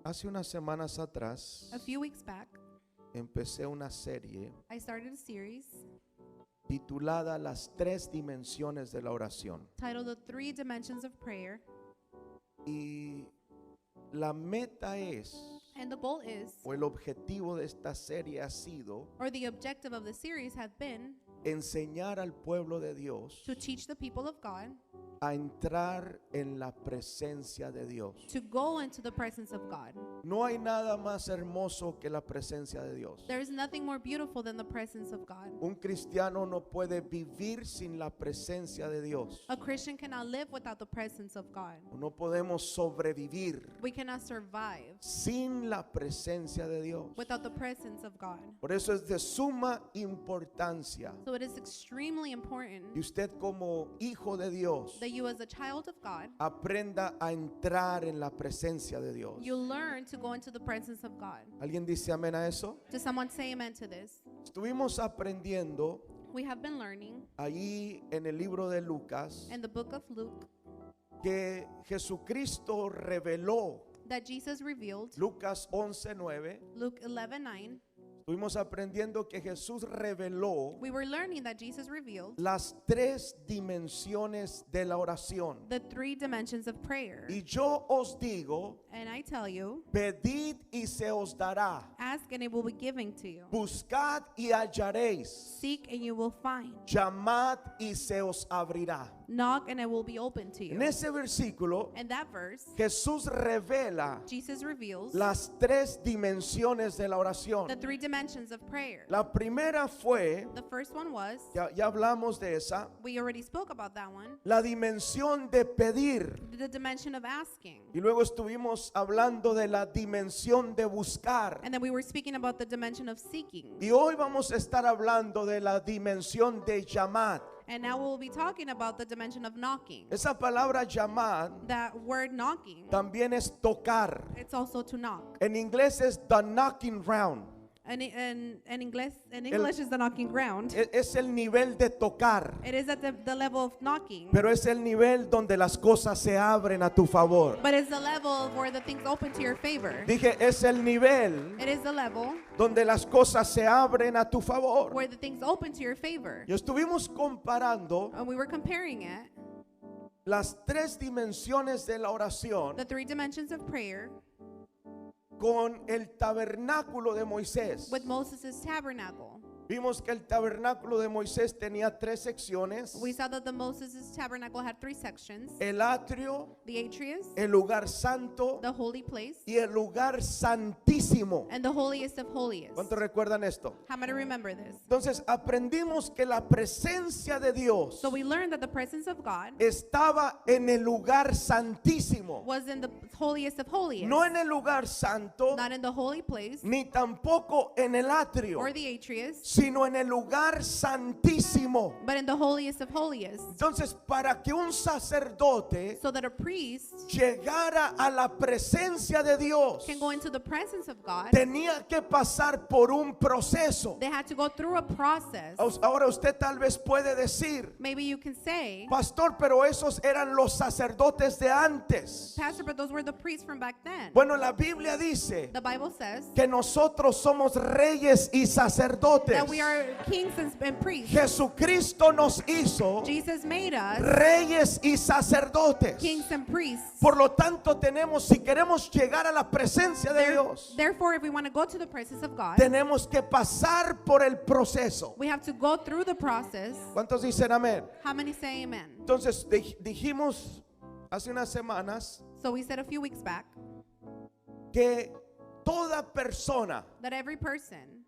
Hace unas semanas atrás A few weeks back, empecé una serie I started a series titulada Las tres dimensiones de la oración. titled The Three Dimensions of Prayer. Y la meta es, And the goal is, o el objetivo de esta serie ha sido or the objective of the series had been, enseñar al pueblo de Dios to teach the people of God a entrar en la presencia de Dios. to go into the presence of God. No hay nada más hermoso que la presencia de Dios. There is nothing more beautiful than the presence of God. Un cristiano no puede vivir sin la presencia de Dios. A Christian cannot live without the presence of God. No podemos sobrevivir We cannot survive sin la presencia de Dios. without the presence of God. Por eso es de suma importancia So it is extremely important que usted como hijo de Dios that you as a child of God, aprenda a entrar en la presencia de Dios. you learn to go into the presence of God. ¿Alguien dice amén a eso? Does someone say amen to this? Estuvimos aprendiendo We have been learning ahí en el libro de Lucas in the book of Luke que Jesucristo reveló, that Jesus revealed, Lucas 11:9. Luke 11:9. Estuvimos aprendiendo que Jesús reveló We were learning that Jesus revealed las tres dimensiones de la oración. the three dimensions of prayer. Y yo os digo, And I tell you, pedid y se os dará, ask and it will be given to you. buscad y hallaréis, Seek and you will find. llamad y se os abrirá. Knock and it will be open to En you. ese versículo, In that verse, Jesús revela Jesus reveals las tres dimensiones de la oración. the three dimensions of prayer. La primera fue, The first one was, ya hablamos de esa, we already spoke about that one, la dimensión de pedir. the dimension of asking. Y luego estuvimos hablando de la dimensión de buscar. And then we were speaking about the dimension of seeking. Y hoy vamos a estar hablando de la dimensión de llamar. And now we'll be talking about the dimension of knocking. Esa palabra llamar That word knocking, también es tocar. it's also to knock. En inglés es the knocking round. And in English is the knocking ground. Es el nivel de tocar, It is at the level of knocking. pero es el nivel donde las cosas se abren a tu favor. But it's the level where the things open to your favor. Dije, es el nivel It is the level donde las cosas se abren a tu favor. where the things open to your favor. Y estuvimos comparando And we were comparing it, las tres dimensiones de la oración the three dimensions of prayer, con el tabernáculo de Moisés. with Moses' tabernacle. Vimos que el tabernáculo de Moisés tenía tres secciones: We saw that the Moses' tabernacle had three sections: el atrio, the atrius, el lugar santo the holy place, y el lugar santísimo. and the holiest of holiest. ¿Cuántos recuerdan esto? How many remember this? Entonces aprendimos que la presencia de Dios So we learned that the presence of God estaba en el lugar santísimo, was in the holiest of holiest, no en el lugar santo, not in the holy place ni tampoco en el atrio, or the atrius, sino en el lugar santísimo. but in the holiest of holiest, Entonces, para que un sacerdote so that a priest llegara a la presencia de Dios, can go into the presence of God. tenía que pasar por un proceso. They had to go through a process. Ahora usted tal vez puede decir, Maybe you can say, pastor, pero esos eran los sacerdotes de antes. Pastor, but those were the priests from back then. Bueno, la Biblia dice The Bible says que nosotros somos reyes y sacerdotes. that we are kings and priests. Jesucristo nos hizo Jesus made us reyes y sacerdotes. kings and priests. Por lo tanto, si queremos llegar a la presencia de Dios, Therefore, if we want to go to the presence of God, tenemos que pasar por el proceso. we have to go through the process. ¿Cuántos dicen amén? How many say amen? Entonces dijimos hace unas semanas So we said a few weeks back que toda persona, that every person,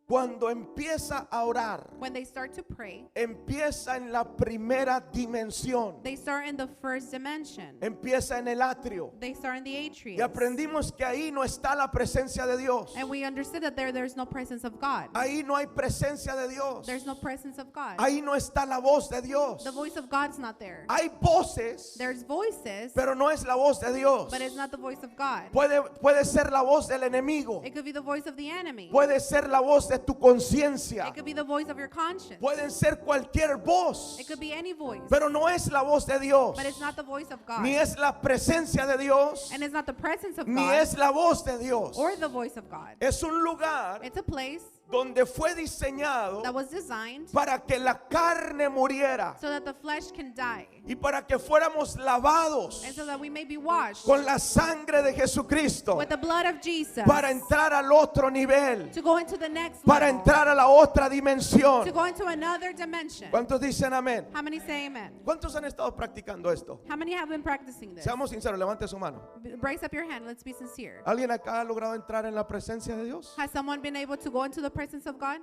cuando empieza a orar, when they start to pray, empieza en la primera dimensión, they start in the first dimension. empieza en el atrio. They start in the Y atrius. aprendimos que ahí no está la presencia de Dios. And we understood that there's no presence of God. Ahí no hay presencia de Dios. There's no presence of God. Ahí no está la voz de Dios. The voice of God's not there. Hay voces, There's voices, pero no es la voz de Dios. but it's not the voice of God. Puede ser la voz del enemigo. It could be the voice of the enemy. Puede ser la voz de de tu conciencia. It could be the voice of your conscience. Pueden ser cualquier voz, It could be any voice. pero no es la voz de Dios, But it's not the voice of God. ni es la presencia de Dios, And it's not the presence of ni God es la voz de Dios. or the voice of God. Es un lugar It's a place donde fue diseñado that was designed para que la carne muriera so that the flesh can die. y para que fuéramos lavados And so that we may be washed con la sangre de Jesucristo with the blood of Jesus para entrar al otro nivel, to go into the next para level, entrar a la otra to dimensión. go into another dimension. ¿Cuántos dicen amén? How many say amen? ¿Cuántos han estado practicando esto? How many have been practicing this? Seamos sinceros, levante su mano. Raise up your hand. Let's be sincere. ¿Alguien acá ha logrado entrar en la presencia de Dios? Has someone been able to go into the presence of God?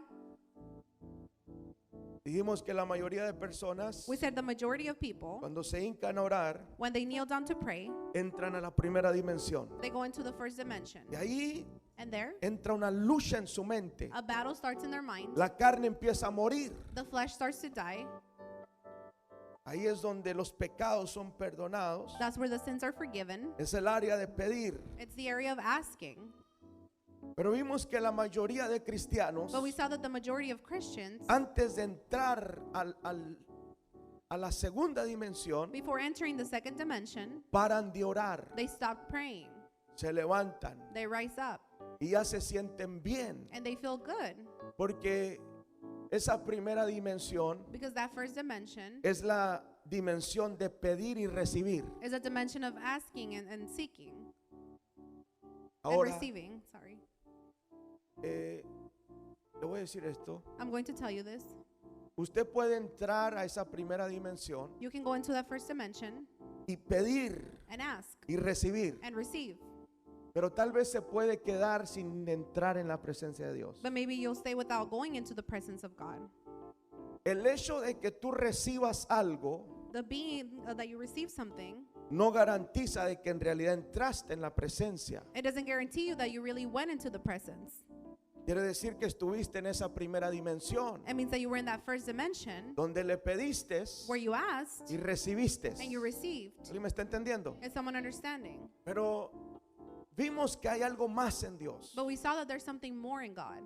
Dijimos que la mayoría de personas, We said the majority of people, cuando se hincan a orar, when they kneel down to pray, entran a la primera dimensión. they go into the first dimension. Y ahí And there, entra una lucha en su mente. a battle starts in their mind. La carne empieza a morir. The flesh starts to die. Ahí es donde los pecados son perdonados. That's where the sins are forgiven. Es el área de pedir. It's the area of asking. Pero vimos que la mayoría de cristianos, But we saw that the majority of Christians, antes de entrar a la segunda dimensión, before entering the second dimension, paran de orar, they stop praying. se levantan They rise up y ya se sienten bien. and they feel good Porque esa primera dimensión because that first dimension es la dimensión de pedir y recibir. is a dimension of asking and seeking and Ahora, receiving. Sorry. le voy a decir esto. I'm going to tell you this. Usted puede entrar a esa primera dimensión You can go into that first dimension y pedir and ask y recibir, and receive. pero tal vez se puede quedar sin entrar en la presencia de Dios. But maybe you'll stay without going into the presence of God. El hecho de que tú recibas algo The being that you receive something, no garantiza de que en realidad entraste en la presencia. it doesn't guarantee you that you really went into the presence. Quiere decir que estuviste en esa primera dimensión It means that you were in that first dimension donde le pediste where you asked y recibiste. and you received. ¿Alguien me está entendiendo? Is someone understanding? Pero vimos que hay algo más en Dios. But we saw that there's something more in God.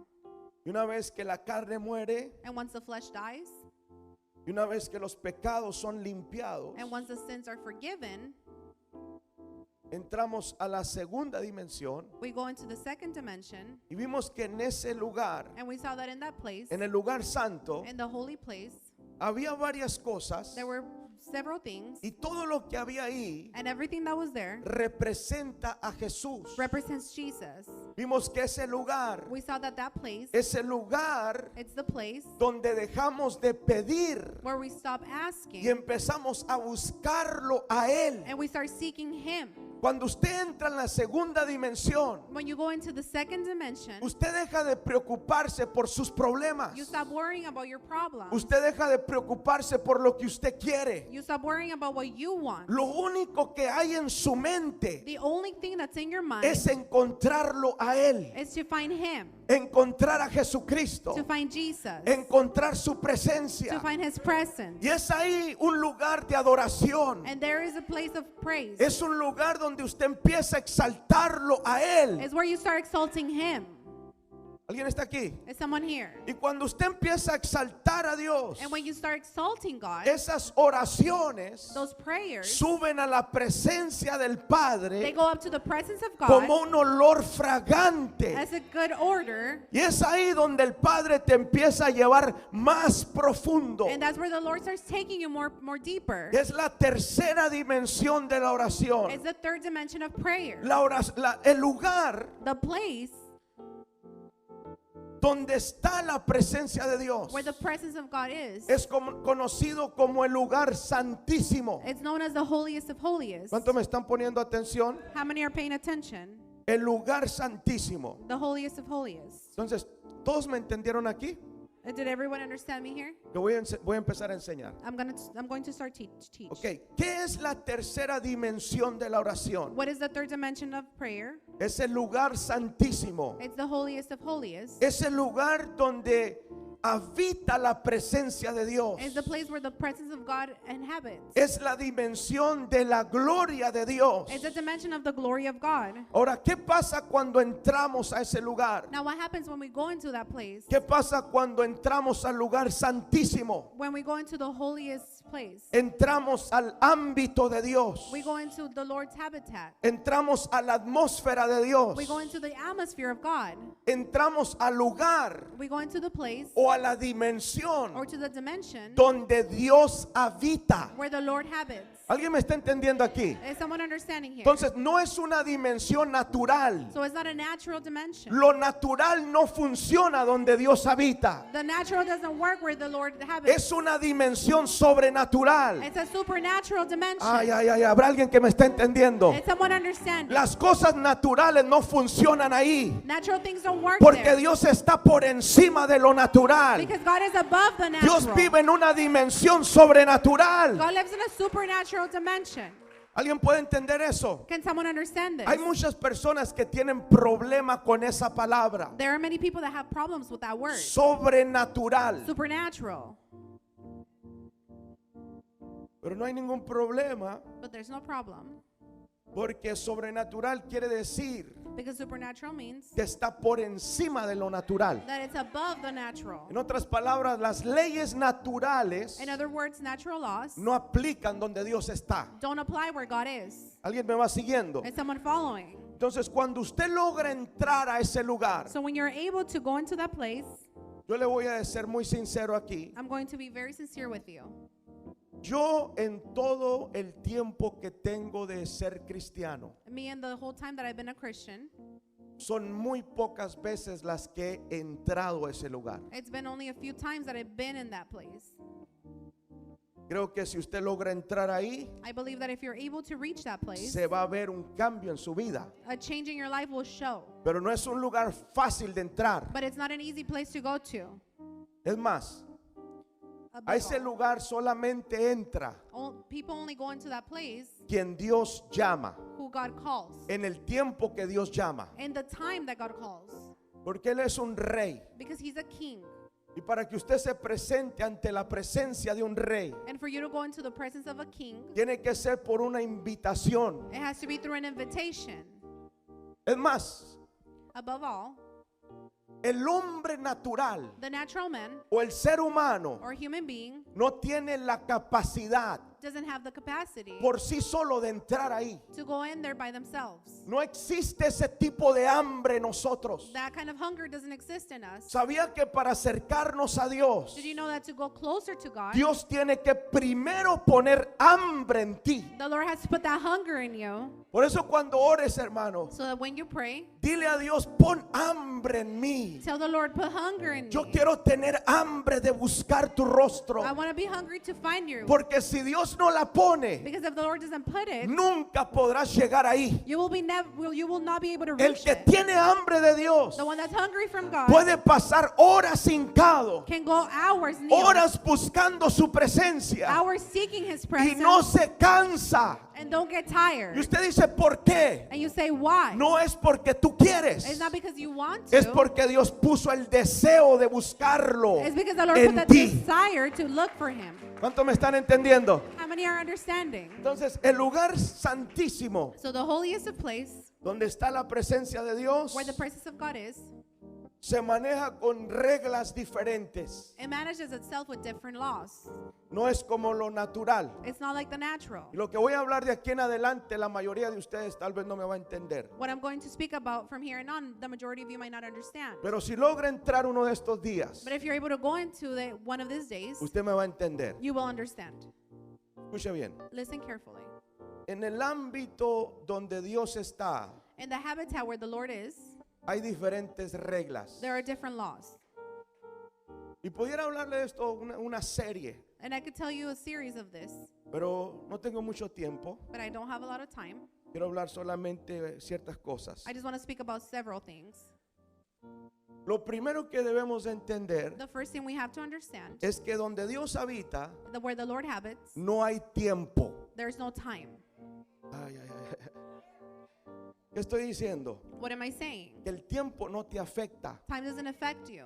Y una vez que la carne muere, And once the flesh dies, y una vez que los pecados son limpiados, and once the sins are forgiven, entramos a la segunda dimensión we go into the second dimension. y vimos que en ese lugar, And we saw that in that place, en el lugar santo, in the holy place, había varias cosas there were several things. y todo lo que había ahí And everything that was there representa a Jesús. represents Jesus. Vimos que ese lugar, We saw that that place, ese lugar it's the place donde dejamos de pedir where we stop y asking empezamos a buscarlo a Él. and we start seeking Him. Cuando usted entra en la segunda dimensión, When you go into the second dimension, usted deja de preocuparse por sus problemas. you stop worrying about your problems. Usted deja de preocuparse por lo que usted quiere. You stop worrying about what you want. Lo único que hay en su mente The only thing that's in your mind es encontrarlo a Él, is to find Him, encontrar a Jesucristo, to find Jesus, encontrar su to presencia. find His presence. Y es ahí un lugar de adoración. And there is a place of praise. Es un lugar donde usted empieza a exaltarlo a Él. It's where you start exalting Him. ¿Alguien está aquí? Is someone here? Y cuando usted empieza a exaltar a Dios, And when you start exalting God, esas oraciones those prayers, suben a la presencia del they Padre go up to the presence of God como un olor fragante. as a good order. Y es ahí donde el Padre te empieza a llevar más profundo. And that's where the Lord starts taking you more deeper. Es la tercera dimensión de la oración. It's the third dimension of prayer. El lugar The place donde está la presencia de Dios where the presence of God is. es conocido como el lugar santísimo. It's known as the holiest of holiest. ¿Cuántos me están poniendo atención? How many are paying attention? El lugar santísimo. The holiest of holiest. Entonces, ¿todos me entendieron aquí? Did everyone understand me here? Que voy a empezar a enseñar. I'm going to start teach. Ok, ¿qué es la tercera dimensión de la oración? What is the third dimension of prayer? Es el lugar santísimo. It's the holiest of holiest. Es el lugar donde habita la presencia de Dios. It's the place where the presence of God inhabits. Es la dimensión de la gloria de Dios. It's a dimension of the glory of God. Ahora, ¿qué pasa cuando entramos a ese lugar? Now, what happens when we go into that place? ¿Qué pasa cuando entramos al lugar santísimo? When we go into the holiest place, Entramos al ámbito de Dios. we go into the Lord's habitat. Entramos a la atmósfera de Dios. We go into the atmosphere of God. Entramos al lugar We go into the place o a la dimensión or to the dimension donde Dios habita. where the Lord habits. ¿Alguien me está entendiendo aquí? Is someone understanding here? Entonces no es una dimensión natural. So it's not a natural dimension. Lo natural no funciona donde Dios habita. The natural doesn't work where the Lord habits. Es una dimensión sobrenatural. It's a supernatural dimension. Ay, ay, ay, habrá alguien que me está entendiendo. Is someone understanding? Las cosas naturales no funcionan ahí. Natural things don't work Porque there. Dios está por encima de lo natural. Because God is above the Dios natural. vive en una dimensión sobrenatural. God lives in a supernatural dimension. ¿Alguien puede entender eso? Can someone understand this? Hay muchas personas que tienen problema con esa palabra. There are many people that have problems with that word. Sobrenatural. Supernatural. Pero no hay ningún problema, But there's no problem. porque sobrenatural quiere decir Because supernatural means que está por encima de lo natural. that it's above the natural. En otras palabras, las leyes naturales In other words, natural laws no aplican donde Dios está. don't apply where God is. ¿Alguien me va siguiendo? Is someone following? Entonces, cuando usted logra entrar a ese lugar, So when you're able to go into that place, yo le voy a ser muy sincero aquí. I'm going to be very sincere with you. Yo en todo el tiempo que tengo de ser cristiano, Me and the whole time that I've been a Christian, son muy pocas veces las que he entrado a ese lugar. it's been only a few times that I've been in that place. Creo que si usted logra entrar ahí, I believe that if you're able to reach that place, se va a ver un cambio en su vida. a change in your life will show. Pero no es un lugar fácil de entrar. But it's not an easy place to go to. Es más, Above a ese all, lugar solamente entra people only go into that place quien Dios llama, who God calls. en el tiempo que Dios llama. In the time that God calls. Porque Él es un rey. Because He's a king. Y para que usted se presente ante la presencia de un rey, And for you to go into the presence of a king, tiene que ser por una invitación. it has to be through an invitation. Es más, Above all, el hombre natural the natural man o el ser humano or human being no tiene la capacidad doesn't have the capacity por sí solo de entrar ahí. to go in there by themselves. No existe ese tipo de hambre en nosotros. That kind of hunger doesn't exist in us. ¿Sabía que para acercarnos a Dios, Did you know that to go closer to God, Dios tiene que primero poner hambre en ti? the Lord has to put that hunger in you, Por eso cuando ores, hermano, so that when you pray, dile a Dios, pon hambre en mí. tell the Lord, put hunger in Yo me. quiero tener hambre de buscar tu rostro. I want to be hungry to find you. Porque si Dios no la pone, Because if the Lord doesn't put it, nunca podrás llegar ahí. you will not be able to El reach que it. tiene hambre de Dios The one that's hungry from God puede pasar horas hincado, can go hours kneeling, horas buscando su presencia hours seeking His y presence, no se cansa. and don't get tired. Y usted dice, ¿por qué? And you say, why? No es porque tú quieres, It's not because you want to. es porque Dios puso el deseo de buscarlo It's because the Lord put en the ti. desire to look for Him. ¿Cuánto me están entendiendo? How many are understanding? Entonces, el lugar santísimo, So the holiest of place, donde está la presencia de Dios, where the presence of God is, se maneja con reglas diferentes. it manages itself with different laws. No es como lo natural. It's not like the natural. Y lo que voy a hablar de aquí en adelante, la mayoría de ustedes tal vez no me va a entender. What I'm going to speak about from here and on, the majority of you might not understand. Pero si logra entrar uno de estos días, But if you're able to go into one of these days, usted me va a entender. you will understand. Escuche bien. Listen carefully. En el ámbito donde Dios está, In the habitat where the Lord is, hay diferentes reglas. there are different laws. Y pudiera hablarle de esto una serie, And I could tell you a series of this, pero no tengo mucho tiempo. but I don't have a lot of time. Quiero hablar solamente ciertas cosas. I just want to speak about several things. Lo primero que debemos entender The first thing we have to understand, es que donde Dios habita, that where the Lord habits, no hay tiempo. there's no time. Ay, ay, ay. ¿Qué estoy diciendo? What am I saying? Que el tiempo no te afecta. Time doesn't affect you.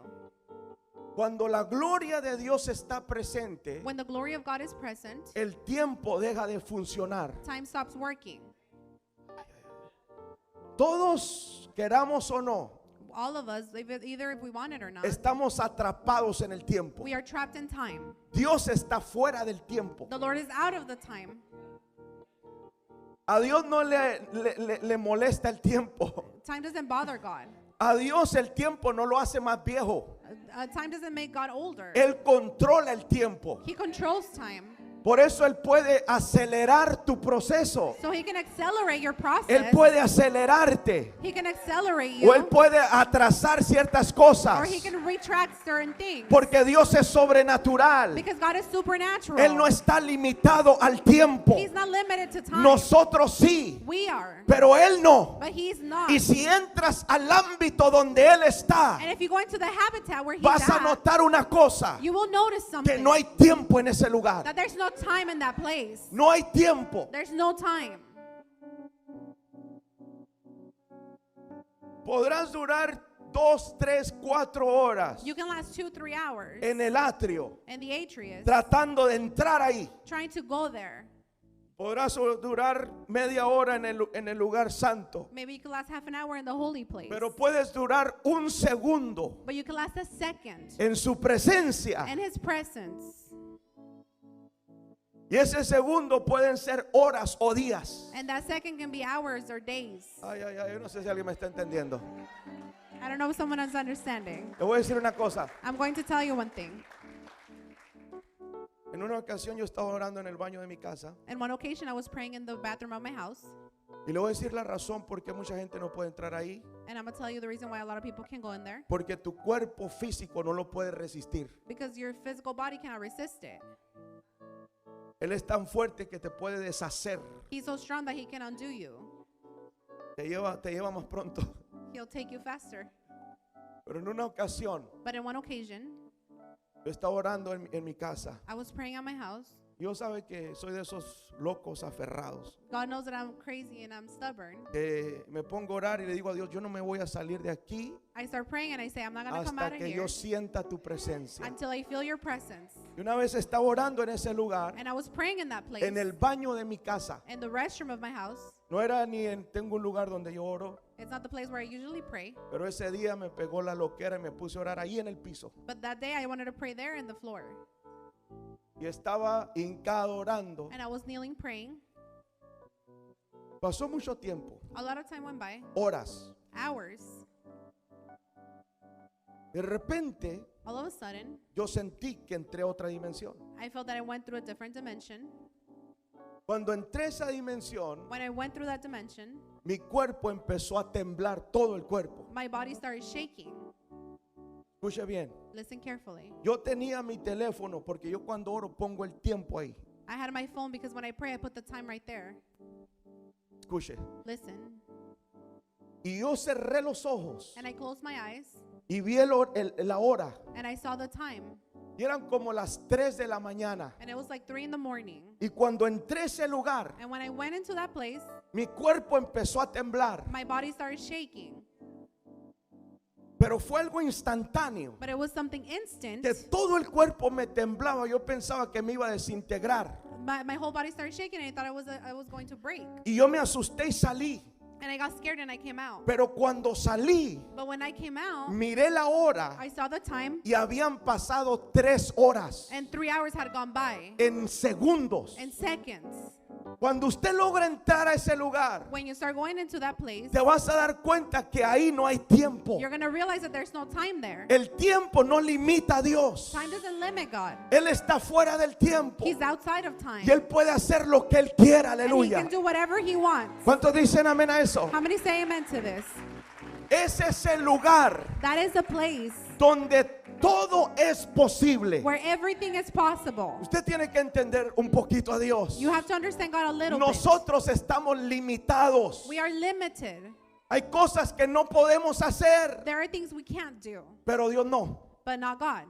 Cuando la gloria de Dios está presente, When the glory of God is present, el tiempo deja de funcionar. time stops working. Todos, queramos o no, All of us, either if we want it or not, estamos atrapados en el tiempo. we are trapped in time. Dios está fuera del tiempo. The Lord is out of the time. A Dios no le molesta el tiempo. Time doesn't bother God. A Dios el tiempo no lo hace más viejo. Time doesn't make God older. Él controla el tiempo. He controls time. Por eso Él puede acelerar tu proceso. So He can accelerate your process. Él puede acelerarte. He can accelerate you. O Él puede atrasar ciertas Or cosas. He can retract certain things. Porque Dios es sobrenatural. Because God is supernatural. Él no está limitado al tiempo. He's not limited to time. Nosotros sí, We are. pero Él no. But He's not. Y si entras al ámbito donde Él está, And if you go into the habitat where He's vas a at, notar una cosa, you will notice que something. no hay tiempo en ese lugar. That there's no time in that place. No hay tiempo. There's no time. Podrás durar 2, 3, 4 horas You can last 2-3 hours en el atrio in the atrius tratando de entrar ahí. trying to go there. Podrás durar media hora en el lugar santo. Maybe you can last half an hour in the holy place. Pero puedes durar un segundo But you can last a second en su presencia. in His presence. Y ese segundo pueden ser horas o días. And that second can be hours or days. Ay, ay, ay, yo no sé si alguien me está entendiendo. I don't know if someone is understanding. Le voy a decir una cosa. I'm going to tell you one thing. En una ocasión yo estaba orando en el baño de mi casa. On one occasion, I was praying in the bathroom of my house. Y le voy a decir la razón por qué mucha gente no puede entrar ahí. And I'm going to tell you the reason why a lot of people can't go in there. Porque tu cuerpo físico no lo puede resistir. Because your physical body cannot resist it. Él es tan fuerte que te puede deshacer. He's so strong that He can undo you. Te lleva más pronto. He'll take you faster. Pero en una ocasión But in one occasion, yo estaba orando en mi casa. I was praying at my house. Yo sabe que soy de esos locos aferrados. God knows that I'm crazy and I'm stubborn. Me pongo a orar y le digo a Dios, yo no me voy a salir de aquí I start praying and I say, I'm not going to come out hasta of que here yo sienta tu presencia. until I feel your presence. Y una vez estaba orando en ese lugar, And I was praying in that place, en el baño de mi casa. in the restroom of my house. No era tengo un lugar donde yo oro, It's not the place where I usually pray. pero ese día me pegó la loquera y me puse a orar ahí en el piso. But that day I wanted to pray there in the floor. Y estaba hincado orando. And I was kneeling praying. Pasó mucho tiempo, A lot of time went by, horas. hours. De repente All of a sudden, yo sentí que entré a otra dimensión. I felt that I went through a different dimension. Cuando entré a esa dimensión, When I went through that dimension, mi cuerpo empezó a temblar, todo el cuerpo. my body started shaking. Escuche bien. Listen carefully. Yo tenía mi teléfono porque yo cuando oro pongo el tiempo ahí. I had my phone because when I pray, I put the time right there. Escuche. Listen. Y yo cerré los ojos And I closed my eyes y vi la hora. and I saw the time. Y eran como las 3 de la mañana. And it was like 3 in the morning. Y cuando entré a ese lugar, And when I went into that place, mi cuerpo empezó a temblar. my body started shaking. Pero fue algo instantáneo. But it was something instant. Que todo el cuerpo me temblaba. Yo pensaba que me iba a desintegrar. My whole body started shaking and I thought I was going to break. Y yo me asusté y salí. And I got scared and I came out. Pero cuando salí, But when I came out, miré la hora I saw the time y habían pasado 3 horas and 3 hours had gone by. en segundos. In seconds. Cuando usted logra entrar a ese lugar, When you start going into that place, te vas a dar cuenta que ahí no hay tiempo. you're going to realize that there's no time there. El tiempo no limita a Dios. Time doesn't limit God. Él está fuera del tiempo. He's outside of time. Y Él puede hacer lo que Él quiera. And He Aleluya. can do whatever He wants. ¿Cuántos dicen amén a eso? How many say amen to this? Ese es el lugar That is the place donde todo es posible. where everything is possible. Usted tiene que entender un poquito a Dios. You have to understand God a little bit. Nosotros estamos limitados. We are limited. Hay cosas que no podemos hacer, There are things we can't do, pero Dios no. but not God.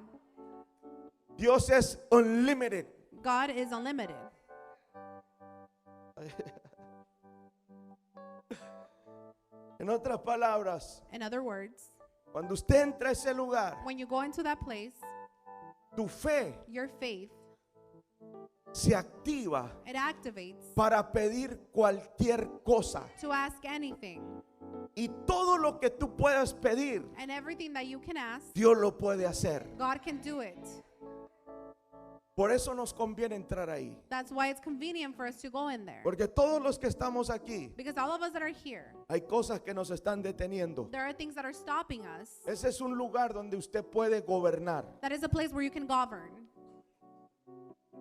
Dios es unlimited. God is unlimited. En otras palabras, In other words, cuando usted entra a ese lugar, when you go into that place, tu fe your faith, se activa it activates para pedir cualquier cosa. to ask anything. Y todo lo que tú puedas pedir, And everything that you can ask, Dios lo puede hacer. God can do it. Por eso nos conviene entrar ahí. That's why it's convenient for us to go in there. Porque todos los que estamos aquí, Because all of us that are here, hay cosas que nos están deteniendo. there are things that are stopping us. Ese es un lugar donde usted puede gobernar. That is a place where you can govern.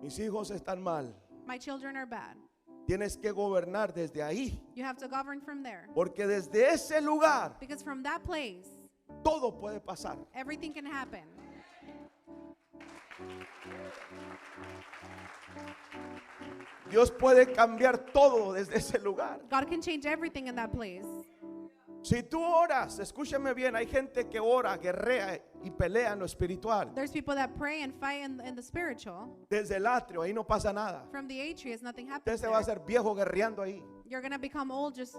Mis hijos están mal. My children are bad. Tienes que gobernar desde ahí. You have to govern from there. Porque desde ese lugar Because from that place, todo puede pasar. everything can happen. Dios puede cambiar todo desde ese lugar. God can change everything in that place. Si tú oras, escúchame bien, hay gente que ora, guerrea y pelea en lo espiritual. There's people that pray and fight in the spiritual. Desde el atrio, ahí no pasa nada. From the atrius, nothing Usted happens se va a there. hacer viejo guerreando ahí. You're going to become old just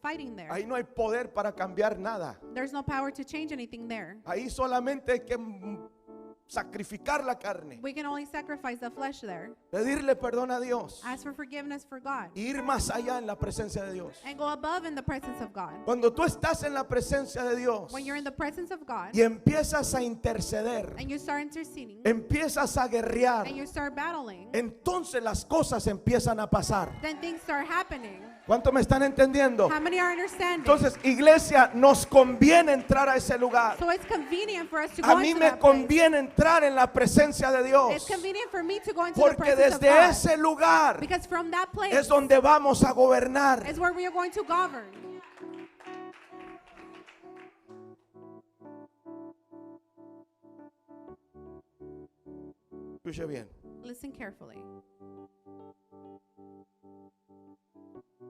fighting there. Ahí no hay poder para cambiar nada. There's no power to change anything there. Ahí solamente hay que sacrificar la carne, We can only sacrifice the flesh there. pedirle perdón a Dios, Ask for forgiveness for God. e ir más allá en la presencia de Dios. And go above in the presence of God. Cuando tú estás en la presencia de Dios When you're in the presence of God y empiezas a interceder, and you start interceding empiezas a guerrear, and you start battling, entonces las cosas empiezan a pasar. then things start happening. ¿Cuánto me están entendiendo? How many are understanding? Entonces, iglesia, nos conviene entrar a ese lugar. So it's convenient for us to A go mí into me that place. conviene entrar en la presencia de It's Dios, convenient for me to go into the porque presence of desde God. ese lugar Because from that place es donde vamos a gobernar. is where we are going to govern. Escuche bien, Listen carefully.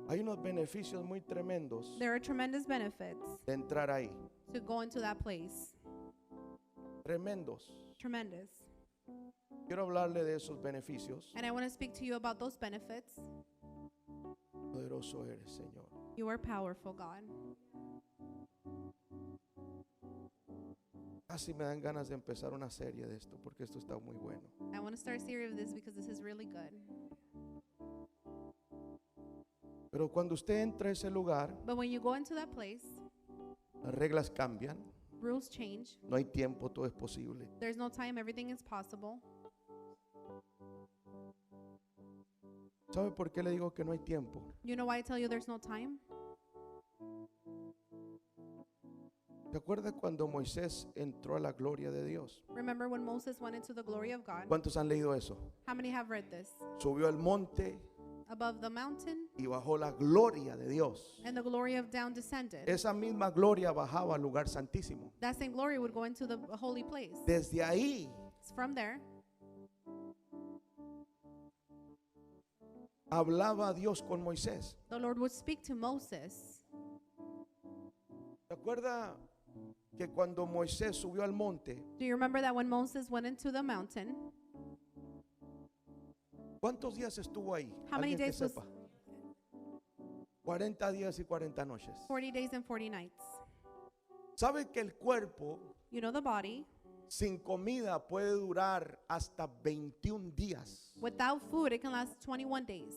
hay unos beneficios muy tremendos There are tremendous benefits de entrar ahí. to go into that place. Tremendos. Tremendous. Quiero hablarle de esos beneficios. And I want to speak to you about those benefits. Poderoso eres, Señor. You are powerful, God. Casi me dan ganas de empezar una serie de esto, porque esto está muy bueno. I want to start a series of this because this is really good. Pero cuando usted entra a ese lugar, But when you go into that place, las reglas cambian. rules change. No hay tiempo, todo es posible. There's no time, everything is possible. ¿Sabe por qué le digo que no hay tiempo? You know why I tell you there's no time? ¿Se acuerda cuando Moisés entró a la gloria de Dios? Remember when Moses went into the glory of God? ¿Cuántos han leído eso? How many have read this? Subió al monte Above the mountain, y bajó la gloria de Dios. and the glory of down descended. Esa misma gloria bajaba al lugar santísimo. That same glory would go into the holy place. Desde ahí From there, hablaba Dios con Moisés. the Lord would speak to Moses. ¿Se acuerda que cuando Moisés subió al monte, Do you remember that when Moses went into the mountain, cuántos días estuvo ahí? how many Alguien que days was sepa. 40 días y 40 noches. 40 days and 40 nights? ¿Sabe que el cuerpo You know, the body sin comida puede durar hasta 21 días? without food, it can last 21 days.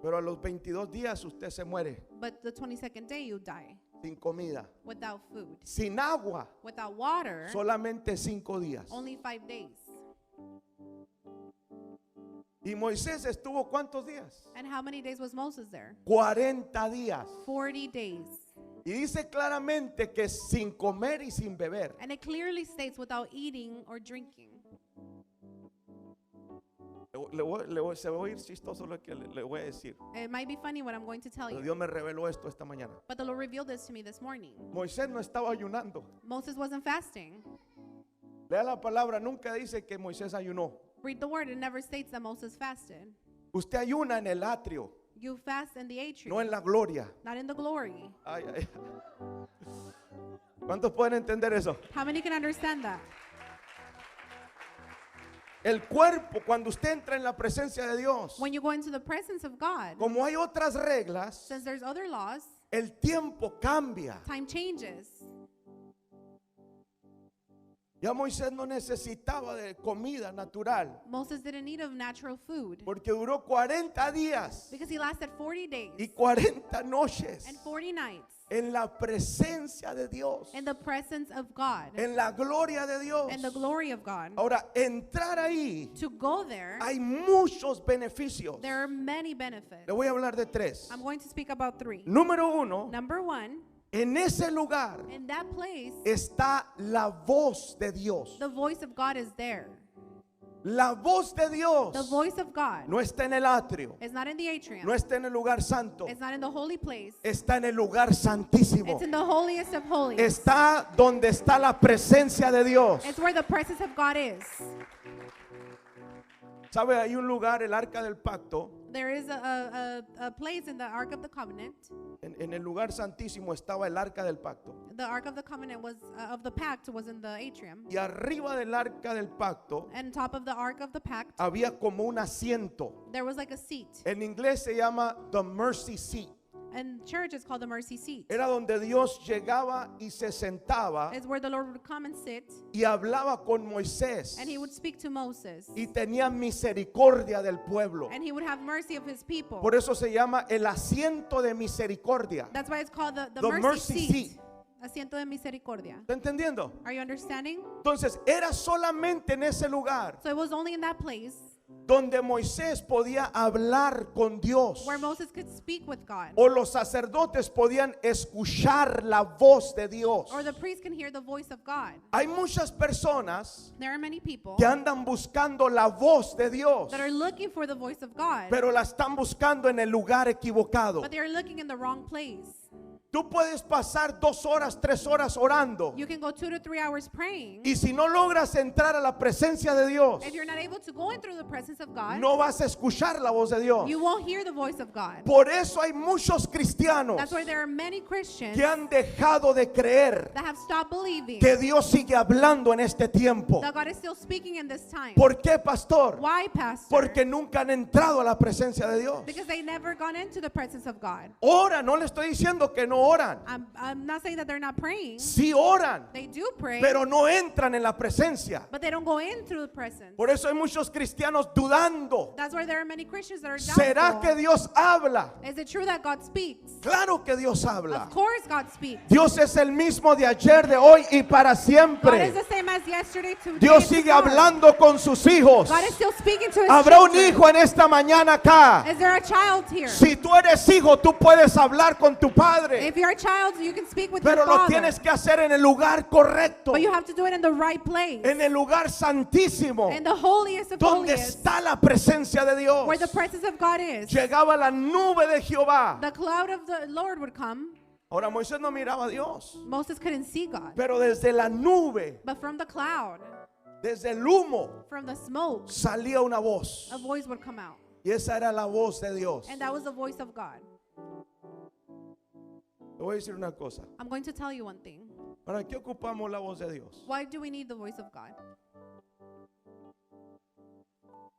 Pero a los 22 días usted se muere But the 22nd day, you die sin comida. without food. Sin agua, Without water, solamente 5 días. only 5 days. ¿Y Moisés estuvo cuántos días? And how many days was Moses there? 40 días. 40 days. Y dice claramente que sin comer y sin beber. And it clearly states without eating or drinking. Se va a oír chistoso lo que le voy a decir. It might be funny what I'm going to tell Pero you, Dios me reveló esto esta mañana. but the Lord revealed this to me this morning. Moisés no estaba ayunando. Moses wasn't fasting. Lea la palabra, nunca dice que Moisés ayunó. Read the word, it never states that Moses fasted. Usted ayuna en el atrio, You fast in the atrium, no en la gloria. not in the glory. Ay, ay. ¿Cuántos pueden entender eso? How many can understand that? El cuerpo, cuando usted entra en la presencia de Dios, When you go into the presence of God, como hay otras reglas, since there's other laws, el tiempo cambia. time changes. Ya Moisés no necesitaba de comida natural, Moses didn't need of natural food porque duró 40 días because he lasted 40 days y 40 noches and 40 nights en la presencia de Dios, in the presence of God en la gloria de Dios. and the glory of God. Ahora, entrar ahí, To go there, hay muchos beneficios. there are many benefits. Le voy a hablar de 3. I'm going to speak about 3. Número 1, Number 1, en ese lugar in that place, está la voz de Dios. the voice of God is there. La voz de Dios The voice of God no está en el atrio, is not in the atrium. no está en el lugar santo, It's not in the holy place. está en el lugar santísimo. It's in the holiest of holies. Está donde está la presencia de Dios. It's where the presence of God is. ¿Sabe? Hay un lugar, el arca del pacto. There is a place in the Ark of the Covenant. En el lugar santísimo estaba el arca del pacto. The Ark of the Covenant was of the Pact was in the atrium. Y arriba del arca del pacto And top of the Ark of the Pact, había como un asiento. there was like a seat. En inglés se llama the mercy seat. And church is called the mercy seat. Era donde Dios llegaba y se sentaba It's where the Lord would come and sit, y hablaba con Moisés and he would speak to Moses, y tenía misericordia del pueblo. and he would have mercy of his people. Por eso se llama el asiento de misericordia. That's why it's called the The mercy mercy seat. seat. Asiento de misericordia. ¿Está entendiendo? Are you understanding? Entonces era solamente en ese lugar So it was only in that place donde Moisés podía hablar con Dios, where Moses could speak with God, o los sacerdotes podían escuchar la voz de Dios. or the priest can hear the voice of God. Hay muchas personas There are many people que andan buscando la voz de Dios, that are looking for the voice of God, pero la están buscando en el lugar equivocado. but they are looking in the wrong place. Tú puedes pasar 2 horas, 3 horas orando, You can go 2 to 3 hours praying. y si no logras entrar a la presencia de Dios, If you're not able to go in through the presence of God, no vas a escuchar la voz de Dios. you won't hear the voice of God. Por eso hay muchos cristianos That's why there are many Christians que han dejado de creer that have stopped believing que Dios sigue hablando en este tiempo. that God is still speaking in this time. ¿Por qué, pastor? Why, Pastor? Porque nunca han entrado a la presencia de Dios. Because they never gone into the presence of God. Ora, no le estoy diciendo que no oran. I'm not saying that they're not praying. Sí oran, They do pray, pero no entran en la presencia. but they don't go in through the presence. Por eso hay muchos cristianos dudando. That's why there are many Christians that are ¿Será que doubtful. Dios habla? Is it true that God speaks? Claro que Dios habla. Of course God speaks. Dios es el mismo de ayer, de hoy y para God is siempre. the same as yesterday, today, Dios and sigue tomorrow. hablando con sus hijos. God is still speaking to his Habrá un children. hijo en esta mañana acá. Is there a child here? Si tú eres hijo, tú puedes hablar con tu padre, If you're a child, you can speak with pero your lo father. tienes que hacer en el lugar correcto, But you have to do it in the right place. en el lugar santísimo, In the holiest of donde holiest. está la presencia de Dios. Where the presence of God is. Llegaba la nube de Jehová. The cloud of the Lord would come. Ahora Moisés no miraba a Dios, Moses couldn't see God. pero desde la nube, But from the cloud, desde el humo, from the smoke, salía una voz. a voice would come out. Y esa era la voz de Dios. And that was the voice of God. Le voy a decir una cosa. I'm going to tell you one thing. ¿Para qué ocupamos la voz de Dios? Why do we need the voice of God?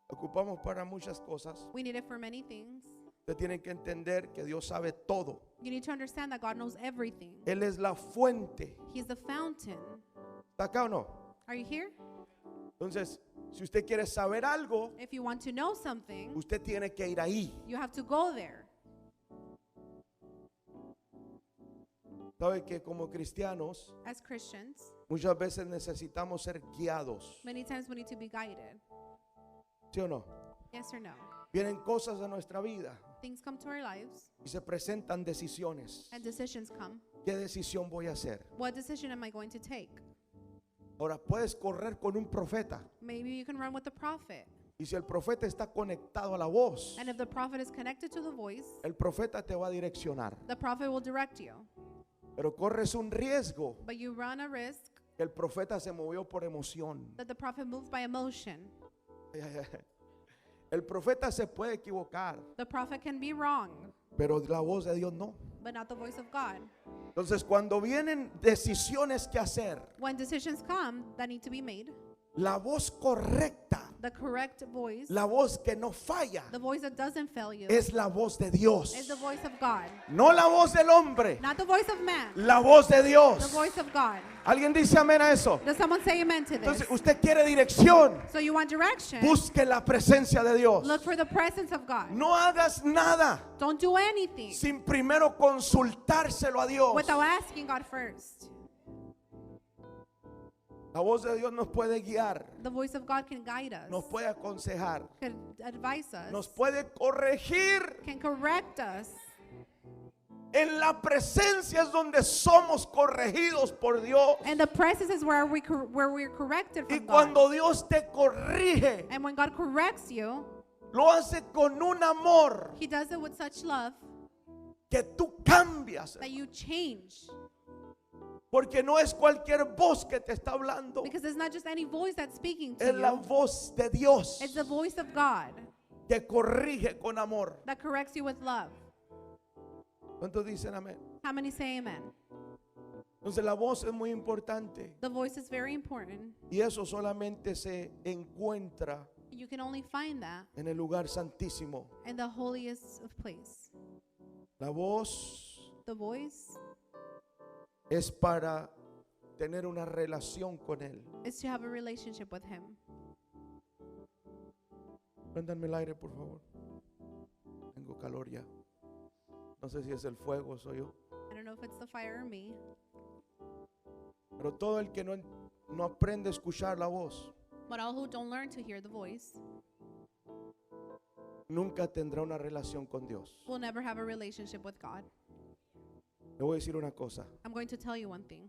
Ocupamos para muchas cosas. We need it for many things. Usted tiene que entender que Dios sabe todo. You need to understand that God knows everything. Él es la fuente. He's the fountain. ¿Está acá o no? Are you here? Entonces, si usted quiere saber algo, If you want to know something, usted tiene que ir ahí. you have to go there. ¿Sabe que como cristianos As Christians, muchas veces necesitamos ser guiados? many times we need to be guided. ¿Sí o no? Yes or no? Vienen cosas a nuestra vida Things come to our lives y se presentan decisiones. and decisions come. ¿Qué decisión voy a hacer? What decision am I going to take? Ahora, puedes correr con un profeta. Maybe you can run with the prophet. Y si el profeta está conectado a la voz, And if the prophet is connected to the voice, el profeta te va a direccionar. the prophet will direct you. Pero corres un riesgo, But you run a risk que el profeta se movió por emoción. that the prophet moved by emotion. El profeta se puede equivocar, The prophet can be wrong, pero la voz de Dios no. but not the voice of God. Entonces, cuando vienen decisiones que hacer, When decisions come that need to be made, la voz correcta The correct voice, la voz que no falla, the voice that doesn't fail you, es la voz de Dios. is the voice of God. No la voz del hombre, Not the voice of man, la voz de the Dios. voice of God. ¿Alguien dice amén a eso? Does someone say amen to this? Entonces, usted quiere dirección, So you want direction? busque la presencia de Dios. Look for the presence of God. No hagas nada Don't do anything sin primero consultárselo a Dios. without asking God first. La voz de Dios nos puede guiar, The voice of God can guide us, nos puede aconsejar, can advise us, nos puede corregir. can correct us. En la presencia es donde somos corregidos por Dios. And the presence is where we're corrected Y from God. cuando Dios te corrige, And when God corrects you, lo hace con un amor He does it with such love que tú cambias. that you change. Porque no es cualquier voz que te está hablando, Because it's not just any voice that's speaking to es la you. voz de Dios It's the voice of God que corrige con amor. that corrects you with love. ¿Cuántos dicen amén? How many say amen? Entonces la voz es muy importante The voice is very important. y eso solamente se encuentra You can only find that en el lugar santísimo. in the holiest of place. La voz The voice es para tener una relación con Él. is to have a relationship with Him. Préndanme el aire, por favor. Tengo calor ya. No sé si es el fuego o soy yo. I don't know if it's the fire or me, Pero todo el que no aprende a escuchar la voz, but all who don't learn to hear the voice nunca tendrá una relación con Dios. will never have a relationship with God. Le voy a decir una cosa. I'm going to tell you one thing.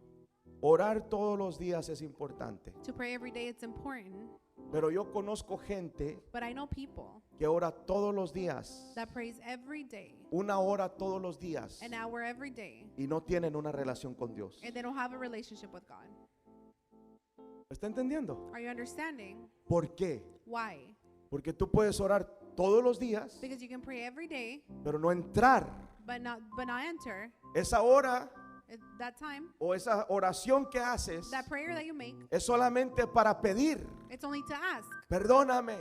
Orar todos los días es importante. To pray every day, it's important, Pero yo conozco gente but I know people que ora todos los días, that prays every day, una hora todos los días, an hour every day, y no tienen una relación con Dios. and they don't have a relationship with God. ¿Está entendiendo? Are you understanding? ¿Por qué? Why? Porque tú puedes orar todos los días, Because you can pray every day, pero no entrar. but not enter Esa hora at that time. o esa oración que haces That prayer that you make, es solamente para pedir. it's only to ask. Perdóname,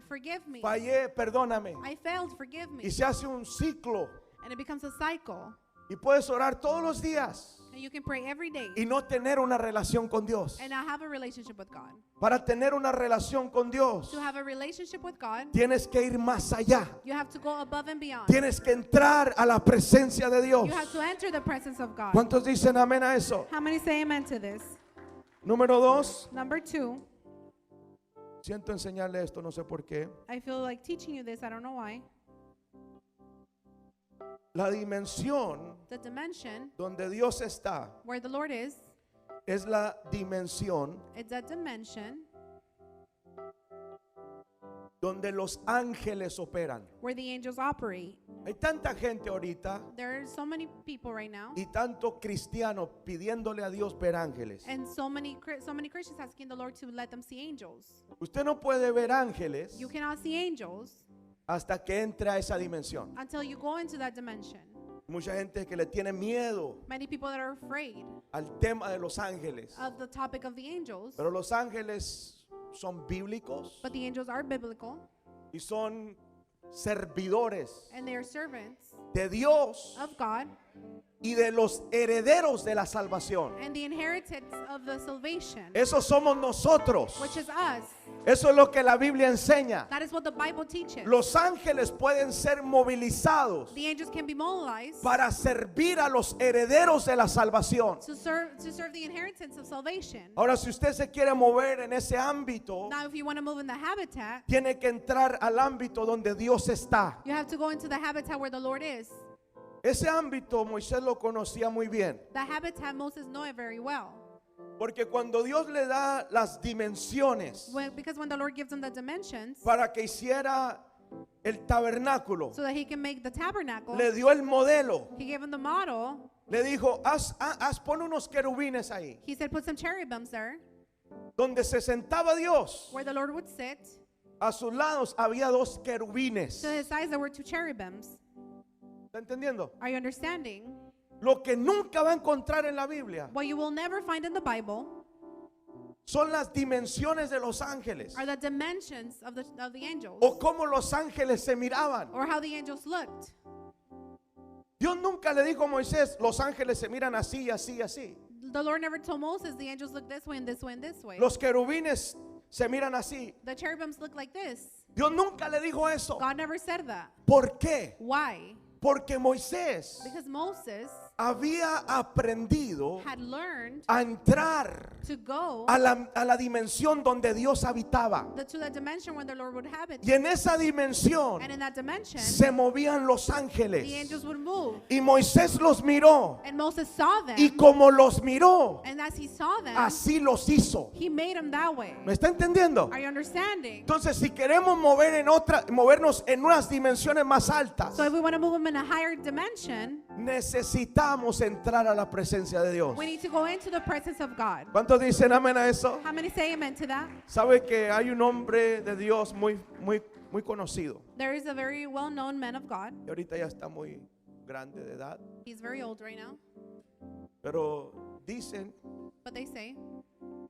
Forgive me. fallé, perdóname. I failed, forgive me. Y se hace un ciclo. And it becomes a cycle. Y puedes orar todos los días And you can pray every day y no tener una relación con Dios. and not have a relationship with God. Para tener una relación con Dios, To have a relationship with God, tienes que ir más allá. you have to go above and beyond. Tienes que entrar a la presencia de Dios. You have to enter the presence of God. ¿Cuántos dicen amén a eso? How many say amen to this? Número 2, Number 2, siento enseñarle esto, no sé por qué. I feel like teaching you this, I don't know why. La dimensión The dimension donde Dios está where the Lord is, es la dimensión it's a dimension donde los ángeles operan. where the angels operate. Hay tanta gente ahorita There are so many people right now, y tanto cristiano pidiéndole a Dios ver ángeles. and so many Christians asking the Lord to let them see angels. Usted no puede ver ángeles You cannot see angels hasta que entre a esa dimensión. until you go into that dimension. Mucha gente que le tiene miedo Many people that are afraid al tema de los ángeles. of the topic of the angels, Pero los ángeles son bíblicos but the angels are biblical y son servidores and they are servants de Dios of God y de los herederos de la salvación. and the inheritance of the salvation, Eso somos nosotros. which is us. Eso es lo que la Biblia enseña. That is what the Bible teaches. Los ángeles pueden ser movilizados The angels can be mobilized para servir a los herederos de la salvación. to serve the inheritance of salvation. Ahora, si usted se quiere mover en ese ámbito, Now, if you want to move in the habitat, tiene que entrar al ámbito donde Dios está. you have to go into the habitat where the Lord is. Ese ámbito Moisés lo conocía muy bien, The habitat Moses know it very well. porque cuando Dios le da las dimensiones Because when the Lord gives them the dimensions para que hiciera el tabernáculo, so that he can make the tabernacle, le dio el modelo, he gave them the model. le dijo, pon unos querubines ahí, He said, put some cherubims there donde se sentaba Dios. where the Lord would sit. A sus lados había dos querubines. To his sides there were two cherubims. ¿Está entendiendo? Are you understanding? Lo que nunca va a encontrar en la Biblia What you will never find in the Bible son las dimensiones de los ángeles, are the dimensions of the angels, o cómo los ángeles se miraban. or how the angels looked. Dios nunca le dijo a Moisés, los ángeles se miran así, así, así. The Lord never told Moses the angels look this way and this way and this way. Los querubines se miran así. The cherubims look like this. Dios nunca le dijo eso. God never said that. ¿Por qué? Why? Porque Moisés Because Moses había aprendido had learned a entrar to go a la dimensión donde Dios habitaba. to the dimension where the Lord would habit. Y en esa dimensión And in that dimension, se movían los the ángeles. angels would move. Y Moisés los miró. And Moses saw them. Y como los miró, And as he saw them, así los hizo. he made them that way. ¿Me está entendiendo? Are you understanding? Entonces, si queremos movernos en unas dimensiones más altas, So if we want to move them in a higher dimension, necesitamos entrar a la presencia de Dios. we need to go into the presence of God. ¿Cuántos dicen amén a eso? How many say amen to that? Sabe que hay un hombre de Dios muy conocido. There is a very well-known man of God. Y ahorita ya está muy grande de edad. He's very old right now. Pero dicen, But they say,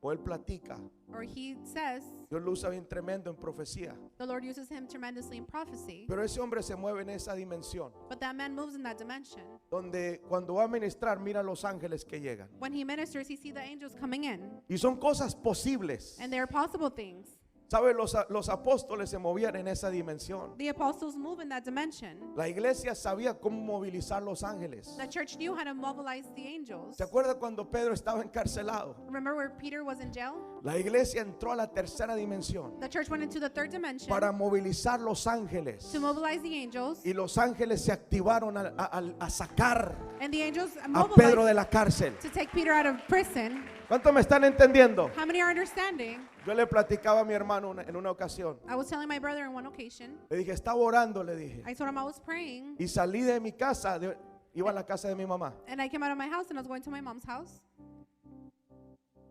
o él platica, or he says, Dios lo usa bien tremendo en profecía. the Lord uses him tremendously in prophecy. Pero ese hombre se mueve en esa dimensión, But that man moves in that dimension. donde cuando va a ministrar, mira los ángeles que llegan. When he ministers, he sees the angels coming in. Y son cosas posibles. And there are possible things. ¿Sabe? Los apóstoles se movían en esa dimensión. The apostles move in that dimension. La iglesia sabía cómo movilizar los ángeles. The church knew how to mobilize the angels. ¿Se acuerda cuando Pedro estaba encarcelado? Remember where Peter was in jail? La iglesia entró a la tercera dimensión The church went into the third dimension para movilizar los ángeles. to mobilize the angels. Y los ángeles se activaron a sacar And the angels a Pedro mobilized de la cárcel. to take Peter out of prison. ¿Cuántos me están entendiendo? How many are understanding? Yo le platicaba a mi hermano en una ocasión. I was telling my brother on one occasion, Le dije, estaba orando, le dije. I told him I was praying, Y salí de mi casa, iba a la casa de mi mamá. and I came out of my house and I was going to my mom's house.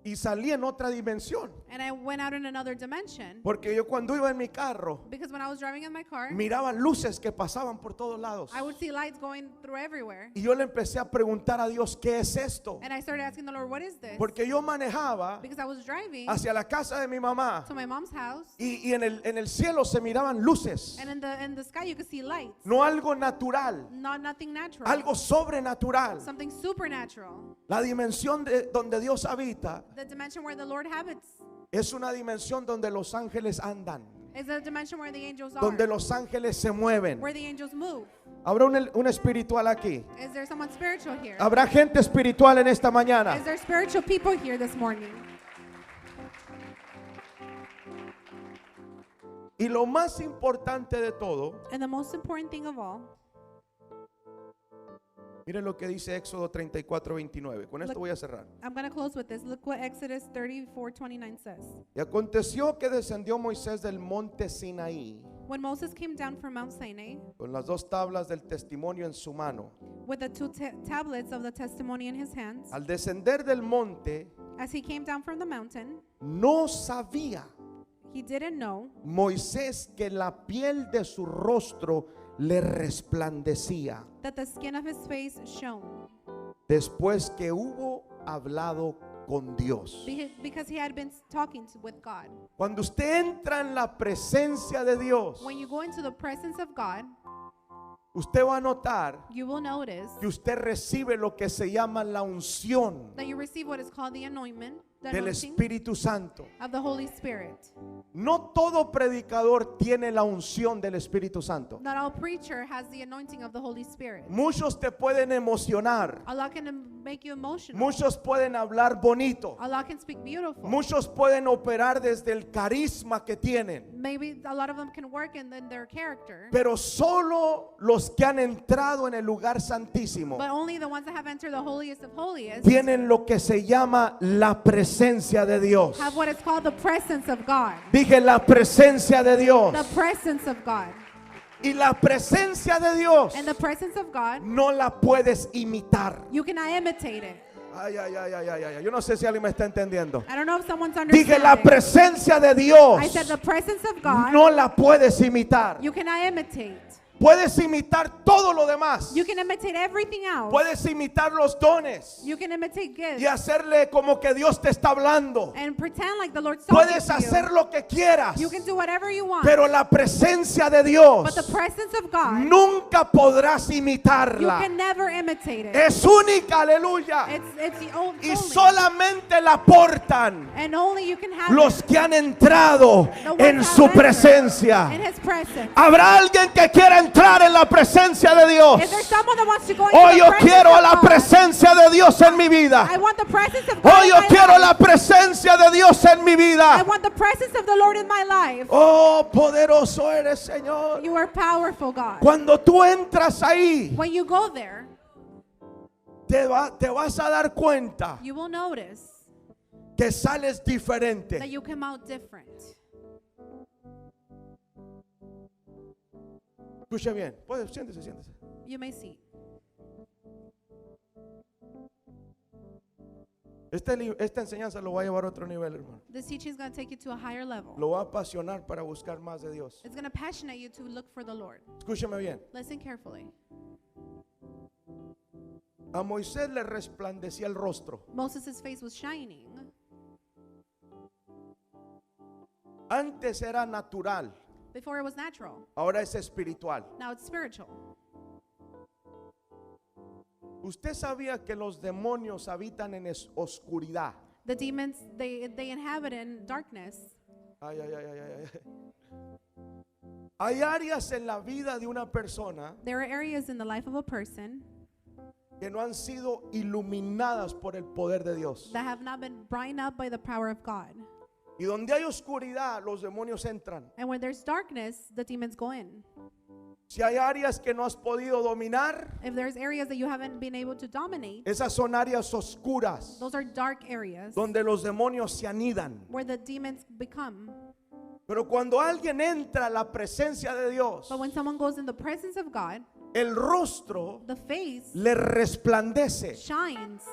Y salí en otra dimensión. And I went out in another dimension. Porque yo cuando iba en mi carro, Because when I was driving in my car, miraba luces que pasaban por todos lados. I would see lights going through everywhere. Y yo le empecé a preguntar a Dios, ¿qué es esto? And I started asking the Lord, what is this? Porque yo manejaba Because I was driving hacia la casa de mi mamá. to my mom's house. Y en el cielo se miraban luces. And in the sky you could see lights. No algo natural, Nothing natural. algo sobrenatural. Something supernatural. La dimensión donde Dios habita The dimension where the Lord habits es una dimensión donde los ángeles andan, is a dimension where the angels are. donde los ángeles se mueven. Where the angels move. ¿Habrá un espiritual aquí? Is there someone spiritual here? ¿Habrá gente espiritual en esta mañana? Is there spiritual people here this morning? Y lo más importante de todo, And the most important thing of all, miren lo que dice Éxodo 34:29. Con esto voy a cerrar. I'm going to close with this. Look what Exodus 34:29 says. Y aconteció que descendió Moisés del monte Sinaí When Moses came down from Mount Sinai con las dos tablas del testimonio en su mano. with the two tablets of the testimony in his hands, Al descender del monte, as he came down from the mountain, no sabía he didn't know Moisés que la piel de su rostro le resplandecía that the skin of his face shone después que hubo hablado con Dios. because he had been talking with God. Cuando usted entra en la presencia de Dios, When you go into the presence of God, usted va a notar you will notice que usted recibe lo que se llama la unción that you receive what is called the anointment, the del anointing Espíritu Santo. of the Holy Spirit. No todo predicador tiene la unción del Espíritu Santo. Not all preacher has the anointing of the Holy Spirit. Muchos te pueden emocionar. Allah can make you emotional. Muchos pueden hablar bonito. Allah can speak beautiful. Muchos pueden operar desde el carisma que tienen. Maybe a lot of them can work in their character, Pero solo los que han entrado en el lugar santísimo but only the ones that have entered the holiest of holiest tienen lo que se llama la presencia de Dios. have what is called the presence of God. Dije la presencia de Dios. The presence of God. Y la presencia de Dios And the presence of God, no la puedes imitar. you cannot imitate it. Ay, ay, ay, ay, ay, ay. Yo no sé si alguien me está entendiendo. I don't know if someone's Dije la understanding. presencia de Dios I said the presence of God, no la puedes imitar. you cannot imitate. Puedes imitar todo lo demás. You can imitate everything else. Puedes imitar los dones You can imitate gifts y hacerle como que Dios te está hablando. and pretend like the Lord's talking Puedes to hacer you. lo que quieras, You can do whatever you want. pero la presencia de But Dios the presence of God, nunca podrás you imitarla. can never imitate it. Es única, aleluya. It's the old Y only. solamente la portan And only you can have los it. que han entrado The ones en that su have entered presencia. in His presence. ¿Habrá alguien que quiera entrar en la presencia de Dios? Is there someone that wants to go into Hoy the yo presence quiero of la God? presencia de Dios en mi vida. I want the presence of God Hoy in yo my quiero life. la presencia de Dios en mi I vida. want the presence of the Lord in my life. Oh, poderoso eres, Señor. You are powerful, God. Cuando tú entras ahí, When you go there, te vas a dar cuenta you will notice que sales that diferente. you come out different. Escuche bien. Pues, siéntese, siéntese. You may see. Esta enseñanza lo va a llevar a otro nivel, hermano. This teaching is going to take you to a higher level. Lo va a apasionar para buscar más de Dios. It's going to passionate you to look for the Lord. Escúcheme bien. Listen carefully. A Moisés le resplandecía el rostro. Moses' face was shining. Antes era natural, Before it was natural. ahora es espiritual. Now it's spiritual. ¿Usted sabía que los demonios habitan en oscuridad? The demons, they inhabit in darkness. Ay, ay, ay, ay, ay, ay. Hay áreas en la vida de una persona There are areas in the life of a person que no han sido iluminadas por el poder de Dios. that have not been brightened up by the power of God. Y donde hay oscuridad, los demonios entran. And when there's darkness, the demons go in. Si hay áreas que no has podido dominar, If there's areas that you haven't been able to dominate, esas son áreas oscuras those are dark areas donde los demonios se anidan. where the demons become. Pero cuando alguien entra a la presencia de Dios, But when someone goes in the presence of God, el rostro the face le resplandece. shines.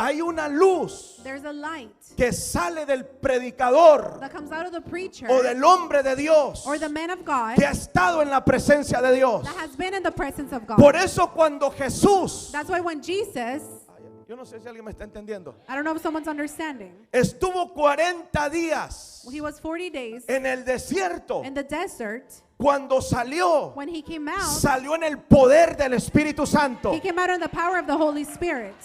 Hay una luz There's a light que sale del predicador that comes out of the preacher o del hombre de Dios or the man of God que ha estado en la presencia de Dios. that has been in the presence of God. Por eso cuando Jesús, That's why when Jesus, yo no sé si alguien me está entendiendo, I don't know if someone's understanding, estuvo 40 días he was 40 days en el desierto, in the desert. cuando salió, When he came out, salió en el poder del Espíritu Santo he came out in the power of the Holy Spirit.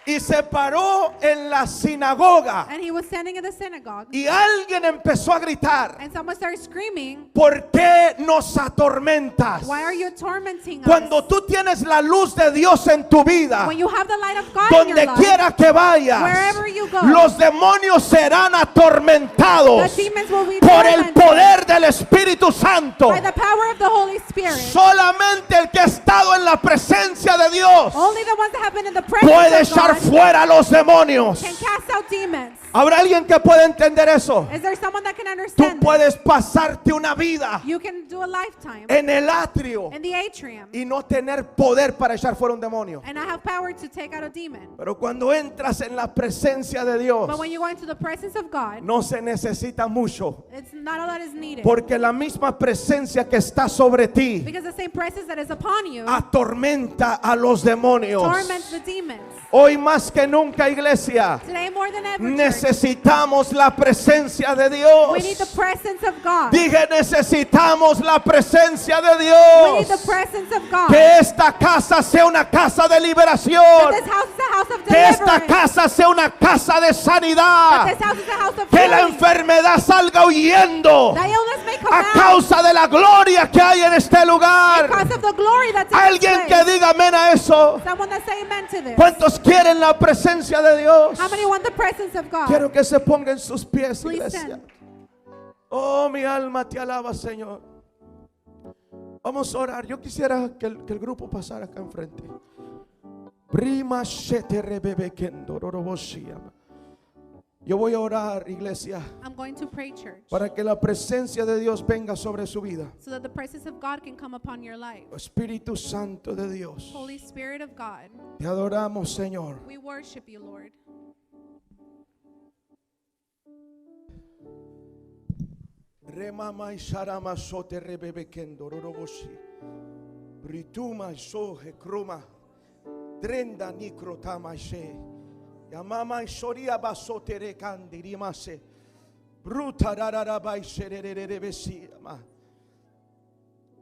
y se paró en la sinagoga And he was standing in the synagogue. y alguien empezó a gritar: And someone started screaming, ¿por qué nos atormentas? why are you tormenting Cuando us? tú tienes la luz de Dios en tu vida, When you have the light of God in donde your life, quiera que vayas, wherever you go, los demonios serán atormentados the demons will be por el tormented poder del Espíritu Santo. by the power of the Holy Spirit. Solamente el que ha estado en la presencia de Dios Only the ones that have been in the presence puede of echar God fuera a los demonios. can cast out demons. ¿Habrá alguien que pueda entender eso? Is there someone that can Tú understand this? puedes pasarte una vida You can do a lifetime en el atrio in the atrium y no tener poder para echar fuera un demonio. and not have power to take out a demon. Pero cuando entras en la presencia de Dios, But when you go into the presence of God, no se necesita mucho, it's not all that is needed. porque la misma presencia que está sobre ti Because the same presence that is upon you atormenta a los demonios. torments the demons. Hoy más que nunca, iglesia, Today more than ever, church, necesitamos la presencia de Dios. we need the presence of God. Dije, necesitamos la presencia de We need the Dios. presence of God. Que esta casa sea una casa de That liberación. this house is a house of Que esta deliverance. casa sea una casa de That sanidad. this house is a house of Que la healing. enfermedad salga huyendo That illness may come a out causa de la gloria que hay en este lugar. because of the glory that's in Alguien this que place. diga amén a eso. Someone that say amen to this. ¿Cuántos quieren la presencia de Dios? How many want the presence of God? Quiero que se pongan sus pies, Please iglesia. stand. Oh, mi alma te alaba, Señor. Vamos a orar. Yo quisiera que el grupo pasara acá enfrente. Prima shete rebebe kendo roroboshia. Yo voy a orar, iglesia, I'm going to pray, church, para que la presencia de Dios venga sobre su vida. so that the presence of God can come upon your life. Espíritu Santo de Dios, Holy Spirit of God, te adoramos, Señor. we worship you, Lord. Remama y sharama sote rebebe kendo roroboshi. Rituma shohe kruma. Drenda nikrotama she. Yamama shoria basotere kandirimase. Bruta rarabai sherererevesiyama.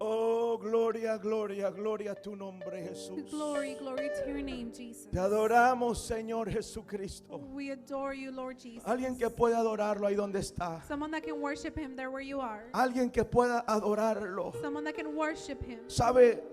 Oh, gloria, gloria, gloria a tu nombre, Jesús. Glory, glory to your name, Jesus. Te adoramos, Señor Jesucristo. We adore you, Lord Jesus. Alguien que pueda adorarlo ahí donde está. Someone that can worship him there where you are. Alguien que pueda adorarlo. Someone that can worship him. Sabe,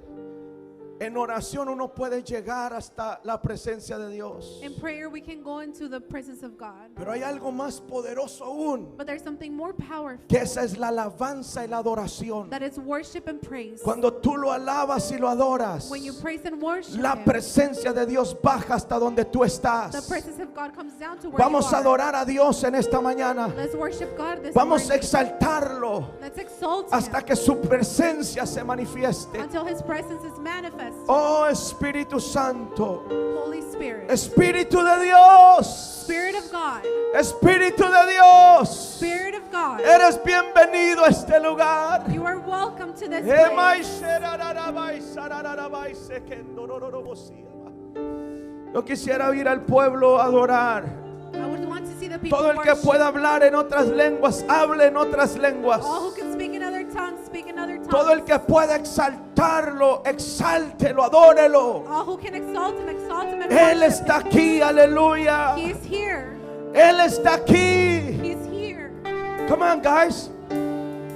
en oración uno puede llegar hasta la presencia de Dios. In prayer we can go into the presence of God. Pero hay algo más poderoso aún, But there's something more powerful. que esa es la alabanza y la adoración. That is worship and praise. Cuando tú lo alabas y lo adoras, When you praise and worship la him, presencia de Dios baja hasta donde tú the estás. presence of God comes down to where Vamos you a are. adorar a Dios en esta mañana. Let's worship God this Vamos a morning. exaltarlo Let's exalt hasta him que su presencia se manifieste. until his presence is manifest. Oh Espíritu Santo, Holy Spirit. Espíritu de Dios, Spirit of God. Espíritu de Dios, Spirit of God. eres bienvenido a este lugar. You are welcome to this Emai place. sherararabai, sarararabai, sekendororobosía. Yo quisiera oír al pueblo adorar. I would want to see the people Todo el que worship. pueda hablar en otras lenguas, hable en otras lenguas. All who can speak in other tongues, speak in other tongues. Todo el que pueda exaltarlo, exáltelo, adórelo. All who can exalt him and Él worship está him. aquí, aleluya. He is here. Él está aquí. He is here. Come on, guys.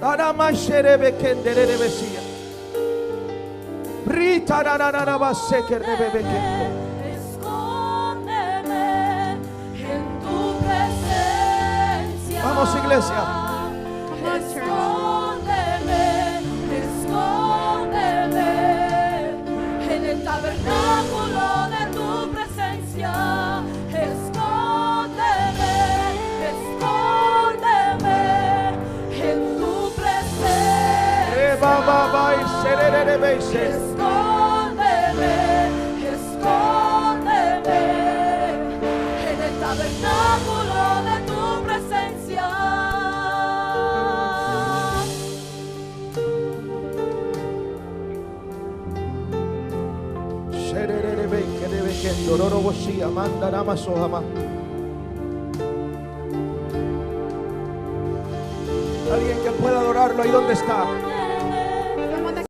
Aramasherebekenderebesia. Ritarararabaseke. Escóndeme en tu presencia. Vamos, iglesia. Come on, church. Escóndeme, escóndeme en el tabernáculo de tu presencia. Escóndeme, escóndeme en tu presencia. Ebababai, Escóndeme, escóndeme en el tabernáculo de tu presencia. Alguien que pueda adorarlo ahí donde está.